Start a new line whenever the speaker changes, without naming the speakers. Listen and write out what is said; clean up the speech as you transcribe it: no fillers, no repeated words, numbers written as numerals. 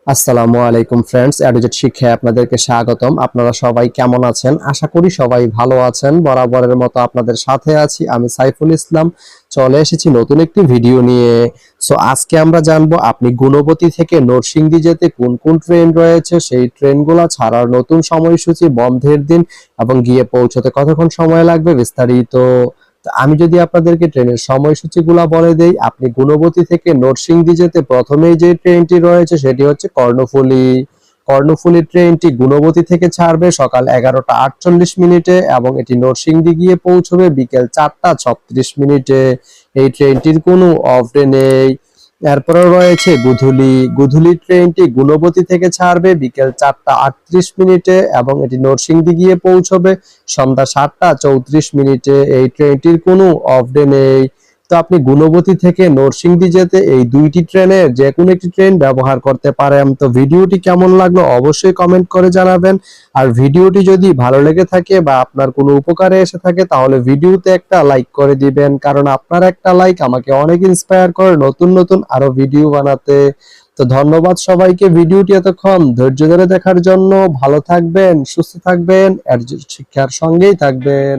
আসসালামু আলাইকুম ফ্রেন্ডস, এডুজেট শিক্ষায় আপনাদেরকে স্বাগতম। আপনারা সবাই কেমন আছেন? আশা করি সবাই ভালো আছেন। বরাবরের মতো আপনাদের সাথে আছি আমি সাইফুল ইসলাম। চলে এসেছি নতুন একটি ভিডিও নিয়ে। আজকে আমরা জানবো আপনি গুণবতী থেকে নরসিংদী যেতে কোন কোন ট্রেন রয়েছে, সেই ট্রেনগুলো ছাড়ার নতুন সময়সূচি, বন্ধের দিন এবং গিয়ে পৌঁছতে কতক্ষণ সময় লাগবে বিস্তারিত। আমি যদি আপনাদেরকে ট্রেনের সময়সূচিগুলো বলে দেই, আপনি গুণবতী থেকে নরসিংদী যেতে প্রথমেই যে ট্রেনটি রয়েছে সেটি হচ্ছে কর্ণফুলী। কর্ণফুলী ট্রেনটি গুণবতী থেকে ছাড়বে সকাল 11টা 48 মিনিটে এবং এটি নরসিংদী গিয়ে পৌঁছবে বিকেল 4টা 36 মিনিটে। এই ট্রেনটির কোনো অফ ডে নেই। এরপরে রয়েছে গুধুলি। গুধুলি ট্রেনটি গুণবতী থেকে ছাড়বে বিকেল 4টা 38 মিনিটে এবং এটি নরসিংদী গিয়ে পৌঁছবে সন্ধ্যা 7টা 34 মিনিটে। এই ট্রেনটির কোনো অফ ডে নেই। তো আপনি গুণবতী থেকে নরসিংদী যেতে এই দুইটি ট্রেনের যে কোনো একটি ট্রেন ব্যবহার করতে পারেন। তো ভিডিওটি কেমন লাগলো অবশ্যই কমেন্ট করে জানাবেন। আর ভিডিওটি যদি ভালো লেগে থাকে বা আপনার কোনো উপকারে এসে থাকে তাহলে ভিডিওতে একটা লাইক করে দিবেন, কারণ আপনার একটা লাইক আমাকে অনেক ইন্সপায়ার করে নতুন নতুন আরো ভিডিও বানাতে। তো ধন্যবাদ সবাইকে ভিডিওটি এতক্ষণ ধৈর্য ধরে দেখার জন্য। ভালো থাকবেন, সুস্থ থাকবেন, আর শিক্ষার সঙ্গেই থাকবেন।